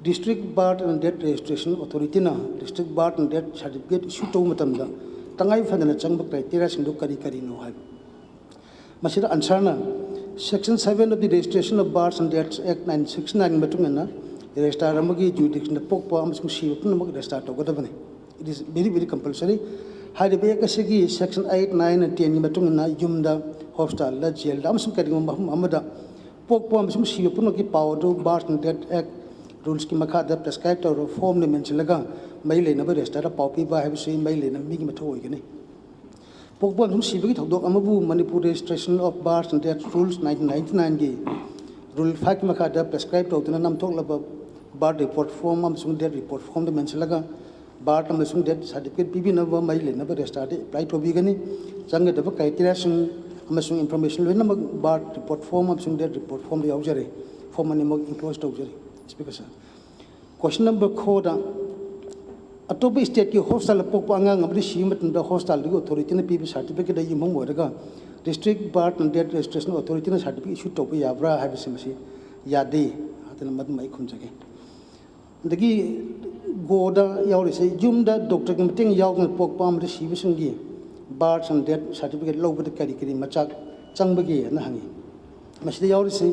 district birth and death registration authority na district birth and death certificate issue to matamda tangai fadana changba criteria singdu kari no hai masira answer na section 7 of the registration of births and deaths act 969 matungana register amagi jurisdiction da pokpa amasung si pun amagi register to godabane it is very compulsory hide be kasigi section 8 9 and 10 matungana yumda hospital la jail da amasung kari amada pokpa amasung si pun ki power to birth and death act rules ki makha da prescribed or form ne mention laga mai le na ba register da paupi ba have say mai le na mi gi matho gani pokpa amasung si bi thodok amabu Manipur registration of birth and death rules 1999 gi rule 5 makha da prescribed to na nam thok la birth report form amasung death report form de mention laga birth amasung death certificate bibi na ba mai le na ba register de apply to bi gani chang da ba criteria sing amasung information le na birth report form amasung death report form de yaujare form ani mo enclosed yaujare Speaker sir question number 4 da atopa state ki hostel pokpa angang amri simat da hostel di authority na pibi certificate da yimong moraga district birth and death registration authority na certificate issue to ya bra have simasi yade atana mad mai khumjage dagi goda yauri se jumda doctor ki meeting yaw na pokpa amri sibising gi birth and death certificate lobud kari machak changbagi na hangi masida yauri se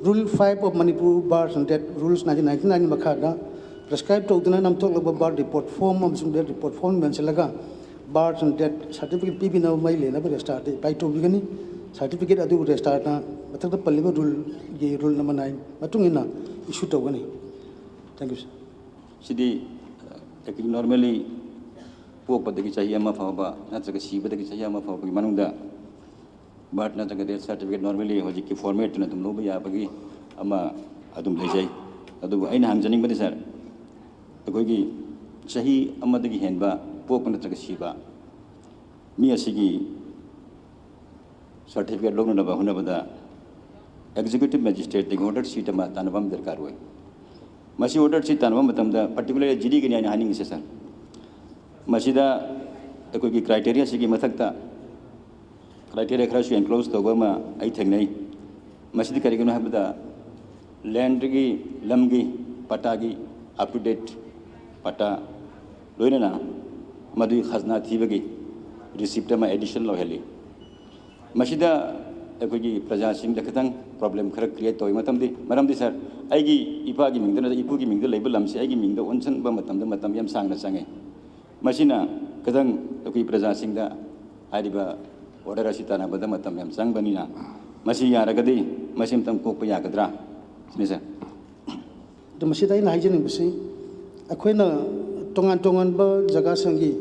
Rule 5 of Manipur birth and death rules 1999 makha prescribed to the nam talk about birth report form amasung death report form mention laga birth and death certificate pibi na mai le na ba start by to bigani certificate adu start na matak da palliba rule ge rule number 9 matung ina issue to gani thank you sir sidi normally pok padagi chahi ama phaba na chaga si badagi chahi ama phaba manungda but na jaga death certificate normally hoji ki format na tum loba ya bagi ama adum lejai adu aina hangjaning badi sir akoi gi chahi ama dagi henba pok na jaga siba mi asigi certificate logna na ba huna bada executive magistrate the order sheet ma tanabam darkar hoy masi order sheet tanabam matamda particularly jidi gi ni haning se sir masida akoi gi criteria sigi mathakta criteria kharasu enclose to goma ai thengnai masidi karigano habda land gi lam gi pata gi up to date pata loina na madui khazna thibagi receipt ma addition lo heli masida ekoi praja sing da khatang problem khara create toy maramdi sir ai gi ipa gi mingda na ipu gi mingda level lam si ai gi mingda onsan ba matam yam sang na sangai masina khatang ekoi praja sing da ariba order asita na bada matam yam sang bani na masi yaragadi masim tam kokpa yagadra sini sir to masida ina hygiene bisi akoina tongan ba jaga sangi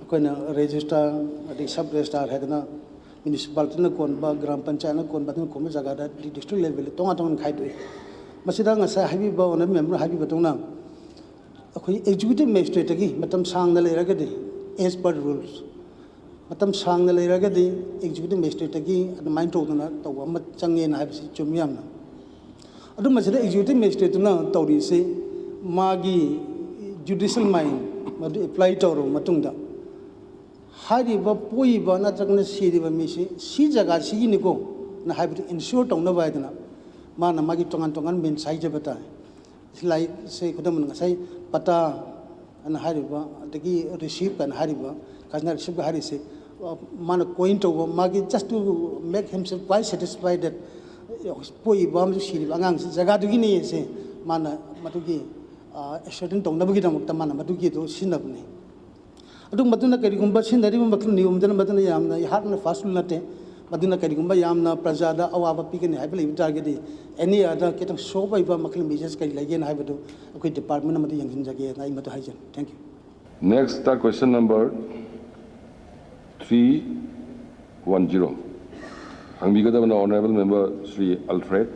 akoina register adi sub register hedna municipality na kon ba gram panchayat na kon ba kon jaga da district level tongan khai doi masida nga sa habi ba onar member habi batongna akoi executive magistrate gi matam sang na leragadi as per rules matam sang na leragadi executive magistrate gi admain to na to ma change na habisi chumyam na adu masida executive magistrate na tawri se magi judicial mind madu apply to ro matungda hari ba poi ba na chakna siri ba mi si jaga si ni ko na habi ensure to na ba dana ma na magi tongan men sai je bata lai se kodam na sai pata an hari ba dagi receive kan hari ba kazna receive hari se man coin to magi just to make himself quite satisfied that poi bam siri angang jaga du gi ni se mana matugi certain tong na bagi dam tamana matugi to sinabni adu matuna kari gumba sinari ba maklu nium dana matuna yamna hatna fasul nate maduna kari gumba yamna prajada awaba pikani haibli target any other ketang show by ba maklu measures kari lagi na haibadu akoi department madu yang jage na imatu haijan thank you Next, question number 310. Hangbigadam Honorable Member Sri Alfred.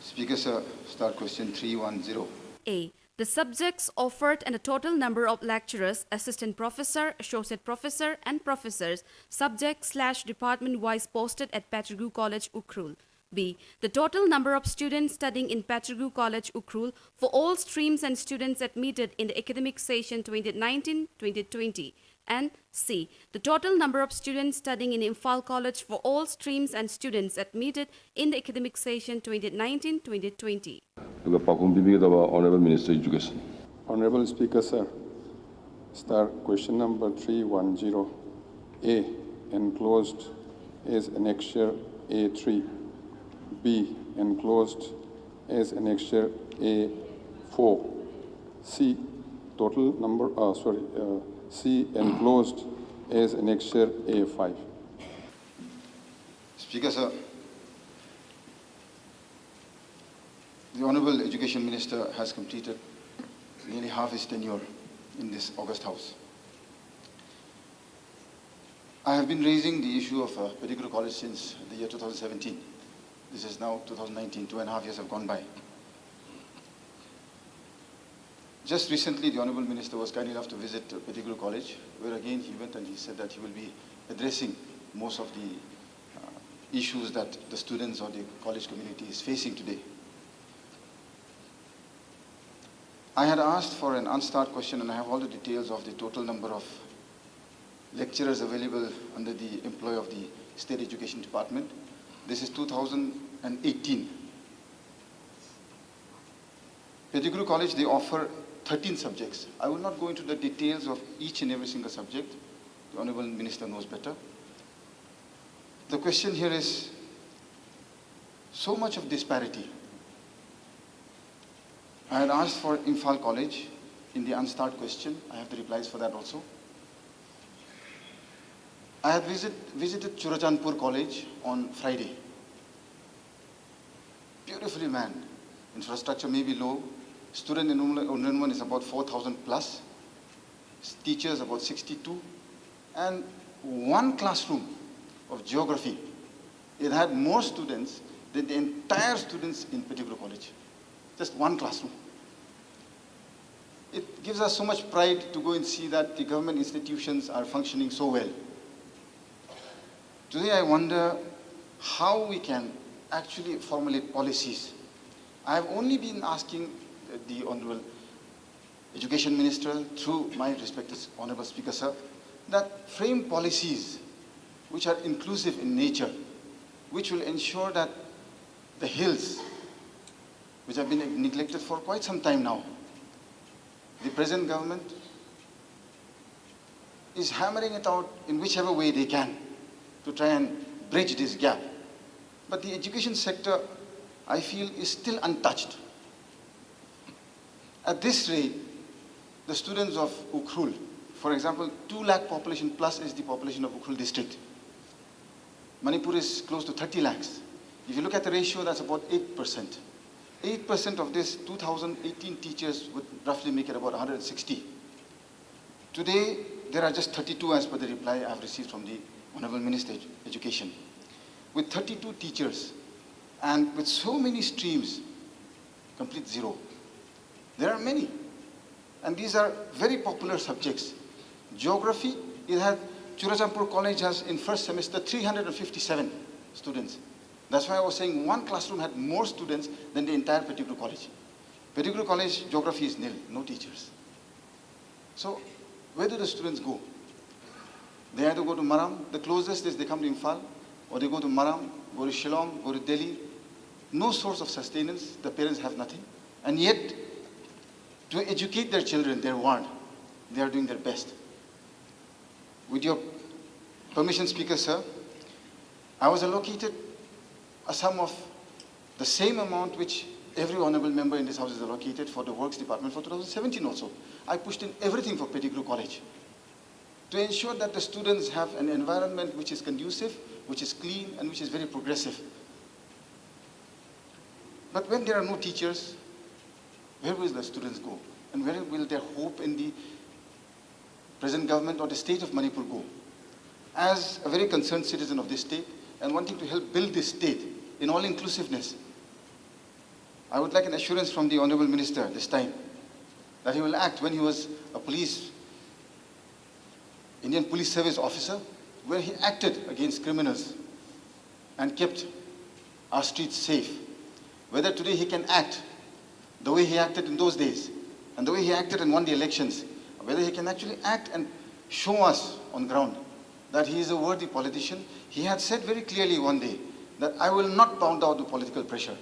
Speaker sir, start question 310. A. The subjects offered and the total number of lecturers, assistant professor, associate professor, and professors, subject/department-wise posted at Patrigu College, Ukhrul. B. The total number of students studying in Patrigu College, Ukhrul for all streams and students admitted in the academic session 2019-2020. And C. The total number of students studying in Imphal College for all streams and students admitted in the academic session 2019-2020. 그리고 파ኩም 비비게다바 Honorable Minister Education. Honorable Speaker, sir, start question number 310A, enclosed as annexure A3, B, enclosed as annexure A4, C, total number, C, enclosed as annexure A5. Speaker, sir, the Honorable Education Minister has completed nearly half his tenure in this August House. I have been raising the issue of Pedigru College since the year 2017. This is now 2019, 2.5 years have gone by. Just recently, the Honorable Minister was kind enough to visit Pedigru College, where again he went and he said that he will be addressing most of the issues that the students or the college community is facing today. I had asked for an unstart question, and I have all the details of the total number of lecturers available under the employ of the State Education Department. This is 2018. Pedigru College, they offer 13 subjects. I will not go into the details of each and every single subject. The Honorable Minister knows better. The question here is so much of disparity. I had asked for Imphal College in the unstart question. I have the replies for that also. I had visited Churachandpur College on Friday. Beautifully manned. Infrastructure may be low. Student enrollment is about 4,000 plus. Teachers about 62. And one classroom of geography. It had more students than the entire students in Pedigru College. Just one classroom. It gives us so much pride to go and see that the government institutions are functioning so well. Today I wonder how we can actually formulate policies. I have only been asking the Honorable Education Minister through my respected Honorable Speaker, sir, that frame policies which are inclusive in nature, which will ensure that the hills, which have been neglected for quite some time now, the present government is hammering it out in whichever way they can to try and bridge this gap. But the education sector, I feel, is still untouched. At this rate, the students of Ukhrul, for example, 2 lakh population plus is the population of Ukhrul district. Manipur is close to 30 lakhs. If you look at the ratio, that's about 8%. 8% of this 2018 teachers would roughly make it about 160. Today, there are just 32 as per the reply I have received from the Honorable Minister of Education. With 32 teachers and with so many streams, complete zero. There are many. And these are very popular subjects. Geography, Churachandpur College has in first semester 357 students. That's why I was saying one classroom had more students than the entire Pedigru College. Pedigru College, geography is nil, no teachers. So where do the students go? They either go to Maram, the closest is they come to Imphal, or they go to Maram, go to Shillong, go to Delhi. No source of sustenance, the parents have nothing. And yet, to educate their children, they're warned. They are doing their best. With your permission, Speaker, sir, I was allocated a sum of the same amount which every honorable member in this house is allocated for the Works Department for 2017 also. I pushed in everything for Pedigru College to ensure that the students have an environment which is conducive, which is clean, and which is very progressive. But when there are no teachers, where will the students go? And where will their hope in the present government or the state of Manipur go? As a very concerned citizen of this state and wanting to help build this state in all inclusiveness, I would like an assurance from the Honorable Minister this time that he will act when he was a Indian Police Service officer, where he acted against criminals and kept our streets safe. Whether today he can act the way he acted in those days and the way he acted and won the elections, whether he can actually act and show us on ground that he is a worthy politician. He had said very clearly one day that I will not bow down to political pressure.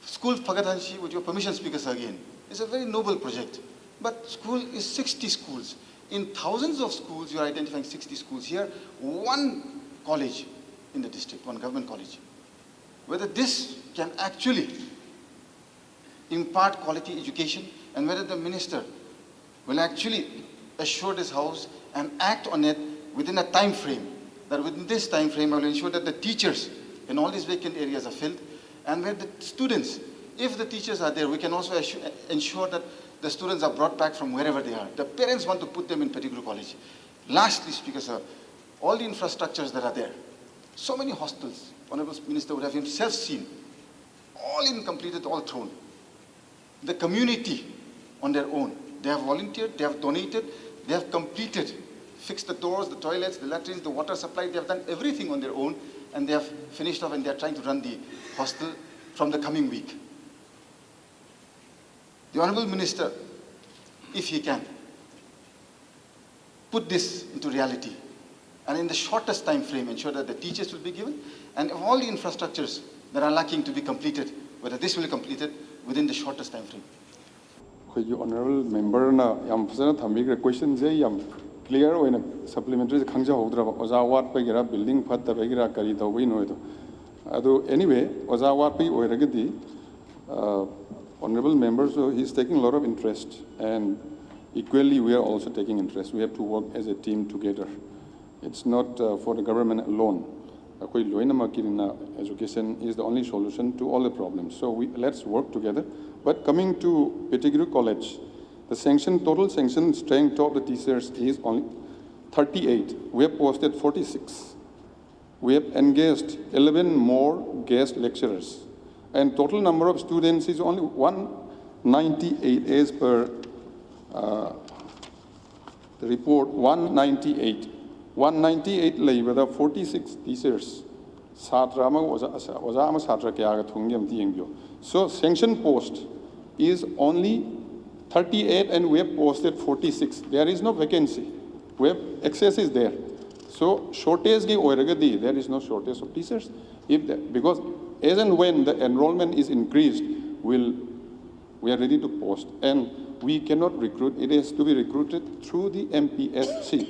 School Pagatanshi, with your permission, Speaker Sir, again, is a very noble project. But school is 60 schools. In thousands of schools, you are identifying 60 schools. Here, one college in the district, one government college. Whether this can actually impart quality education and whether the minister will actually assure this house and act on it within a time frame, that within this time frame I will ensure that the teachers in all these vacant areas are filled, and where the students, if the teachers are there, we can also ensure that the students are brought back from wherever they are. The parents want to put them in Pettigrew College. Lastly, Speaker Sir, all the infrastructures that are there, so many hostels, Honorable Minister would have himself seen, all incompleted, all thrown. The community on their own, they have volunteered, they have donated, they have completed, fixed the doors, the toilets, the latrines, the water supply, they have done everything on their own, and they have finished off and they are trying to run the hostel from the coming week. The Honorable Minister, if he can, put this into reality and in the shortest time frame ensure that the teachers will be given and all the infrastructures that are lacking to be completed, whether this will be completed within the shortest time frame. Honorable member na yam phasana thambi question je yam clear oina supplementary khangja hodra oza wat pagira building phat ta pagira kari tawai no edo adu anyway oza wat pi oiragadi honorable members, so he's taking a lot of interest, and equally we are also taking interest. We have to work as a team together. It's not for the government alone. Education is the only solution to all the problems. So let's work together. But coming to Pettigrew College, the total sanction strength of the teachers is only 38. We have posted 46. We have engaged 11 more guest lecturers. And total number of students is only 198 as per the report, 198. 198 lay with 46 teachers. So sanction post is only 38 and we have posted 46. There is no vacancy. We have excess is there. So shortage there is no shortage of teachers. Because as and when the enrollment is increased, we are ready to post. And we cannot recruit, it has to be recruited through the MPSC.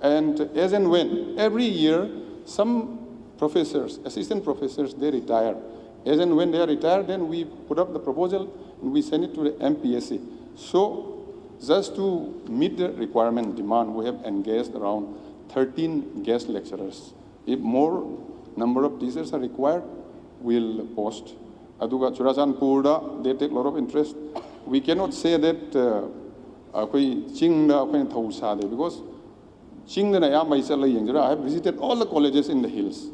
And as and when, every year, some professors, assistant professors, they retire. As and when they are retired, then we put up the proposal and we send it to the MPSC. So just to meet the requirement demand, we have engaged around 13 guest lecturers. If more number of teachers are required, we'll post. Aduga Churachandpur, they take a lot of interest. We cannot say that because I have visited all the colleges in the hills.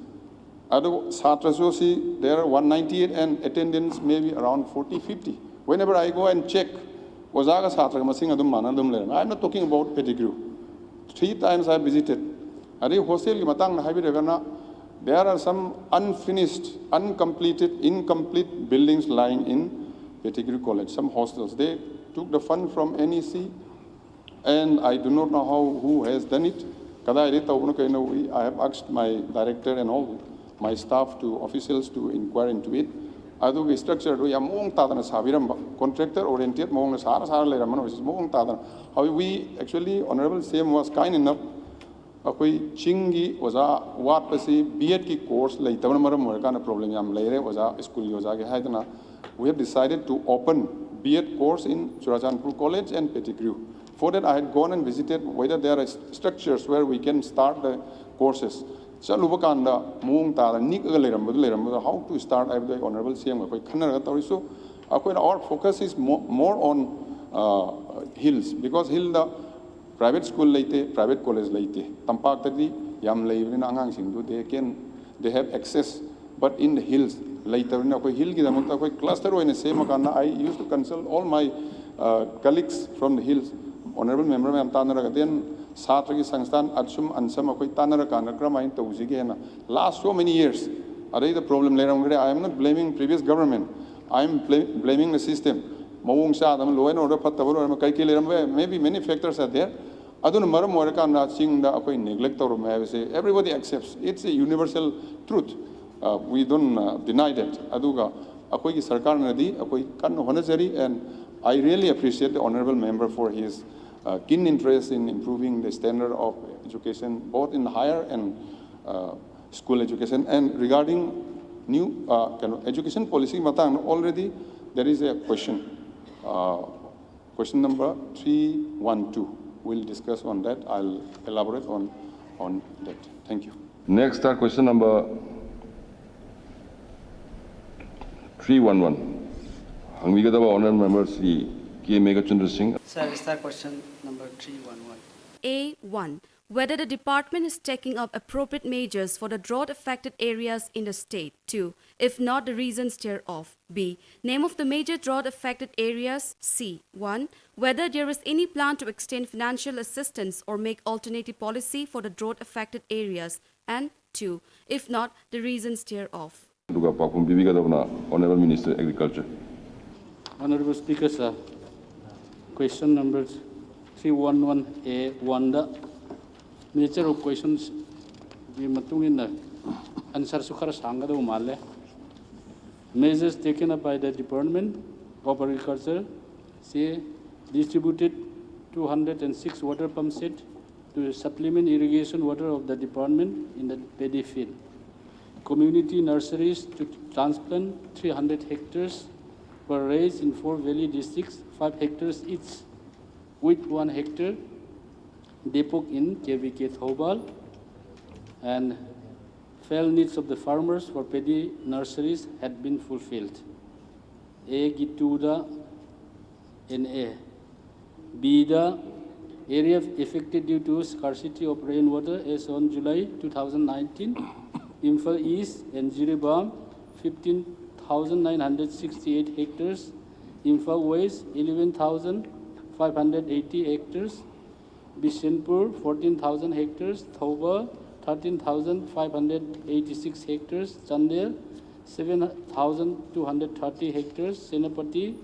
There are 198 and attendance maybe around 40, 50. Whenever I go and check, I'm not talking about Pettigrew. 3 times I have visited. There are some unfinished, incomplete buildings lying in Pettigrew College, some hostels. They took the fund from NEC, and I do not know who has done it. I have asked my director and all my staff officials to inquire into it. Adu structure contractor oriented how we actually Honorable CM was kind enough chingi oza wat pasi B.Ed ki course lay maram problem yam leire oza school yoza ge haidana. We have decided to open B.Ed course in Churachandpur College and Pettigrew. For that I had gone and visited whether there are structures where we can start the courses. How to start, I have the Honorable CM. So our focus is more on hills, because hill the private school private college Tampak tadi yam they have access, but in the hills later hill cluster I used to consult all my colleagues from the hills, honorable member ma'am tanara then Satragi Sangstan Atsum and some of Tanara Kanakram in Tozigena. Last so many years, are the problem I am not blaming previous government. I am blaming the system. Mawung Sadam, low and order Patabur, maybe many factors are there. I don't know Maram seeing the neglect or say everybody accepts. It's a universal truth. We don't deny that. Aduga Akoy Sarkar Nadi, Akoy Kano Honazari, and I really appreciate the honorable member for his keen interest in improving the standard of education, both in higher and school education. And regarding new education policy, already there is a question. Question number 312. We'll discuss on that. I'll elaborate on that. Thank you. Next, question number 311. Hangvigadaba honorable members, K. Megachandra Singh. Sir, start question number 311. A1. Whether the department is taking up appropriate measures for the drought-affected areas in the state. 2. If not, the reasons thereof. B. Name of the major drought-affected areas. C. 1. Whether there is any plan to extend financial assistance or make alternative policy for the drought-affected areas. And 2. If not, the reasons thereof. Honorable Minister, Agriculture. Honorable Speaker, sir, question number 311A1 the nature of questions we matungin answer sukhara sangada umale measures taken up by the Department of Agriculture say distributed 206 water pump set to supplement irrigation water of the department in the paddy field. Community nurseries to transplant 300 hectares were raised in 4 valley districts, 5 hectares each, with 1 hectare depot in KVK Thobal, and fell needs of the farmers for paddy nurseries had been fulfilled. A. Gituda NA. B. The area affected due to scarcity of rainwater as on July 2019, Imphal East and Jiribam 15,968 hectares, Imphal West 11,580 hectares, Bishanpur 14,000 hectares, Thoba 13,586 hectares, Chandel 7,230 hectares, Senapati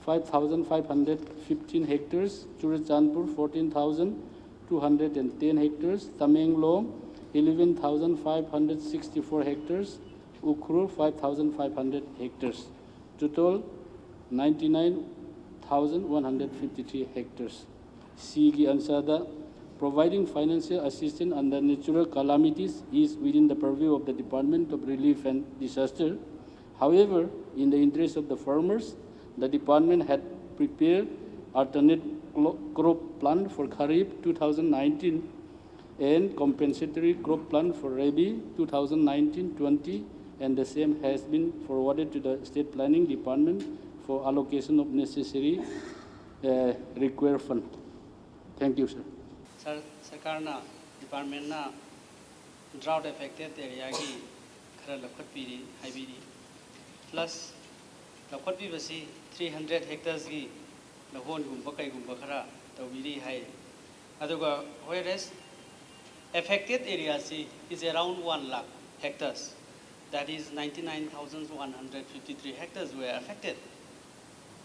5,515 hectares, Churachandpur 14,210 hectares, Tamenglong 11,564 hectares, Ukhrul 5,500 hectares. Total 99,153 hectares. C. Ansada, providing financial assistance under natural calamities is within the purview of the Department of Relief and Disaster. However, in the interest of the farmers, the department had prepared alternate crop plan for Kharif 2019 and compensatory crop plan for Rabi 2019-20, and the same has been forwarded to the State Planning Department for allocation of necessary required fund. Thank you, sir. Sir, Sarkarna department na drought affected area ki khara lakhat piri haibiri plus lakhat pi basi 300 hectares ki lahon gumba kai gumba khara tawiri hai aduga whereas affected area is around 1 lakh hectares, that is 99,153 hectares were affected.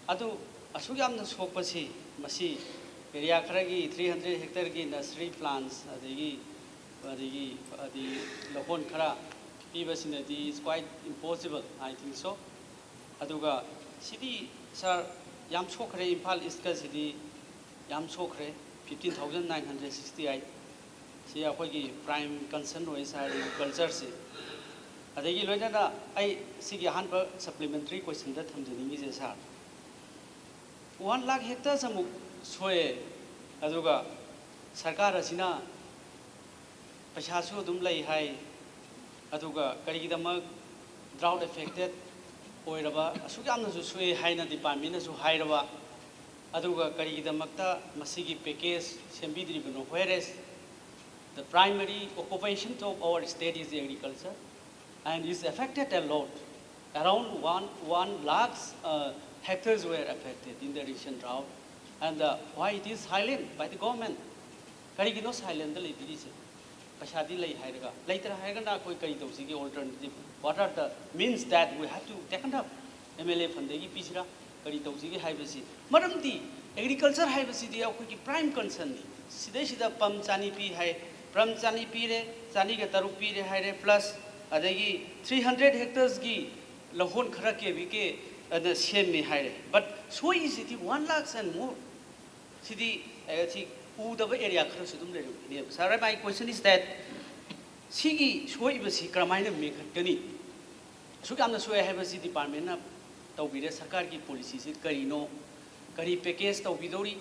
Adu asugam na sokpasi masi area kharagi 300 hectare ki nursery plants adigi lahon khara pibasinadi is quite impossible, I think so. Aduga city sir yam sokre Imphal East ka city yam sokre 15,968 see akhoi prime concern is agriculture se adagi loina ai sigi hanba supplementary question da thamjani je sir 1 lakh hectares amuk soe aduga sarkar asina paisa su dum lai hai aduga kari damak drought affected oiraba asugam su soe haina department su hairaba aduga kari damakta masigi package sembidri bano whereas the primary occupation of our state is agriculture and is affected a lot. Around 1 lakh hectares were affected in the recent drought, and why it is silent by the government? Karigino silent the ladies. Pashadi lay hydra. Later Hagana koi kari dosigi alternative. What are the means that we have to take up? MLA Fundegi Pisra, Kari dosigi hybasi. Madam D, agriculture hybasi, the prime concern. Sideshida Pam Chani P high, Pram Chani Pire, Chani Gataru Pire high plus Adagi 300 hectares gi Lahon Karake Vike the same me high. But so easy, 1 lakhs and more. City area Sir, my question is that Sigi Shoi was he Kramina make Gani. Sukam the Sway have a city department of Tawida Sakarki policies, Karino, Kari Pekes, Tawidori,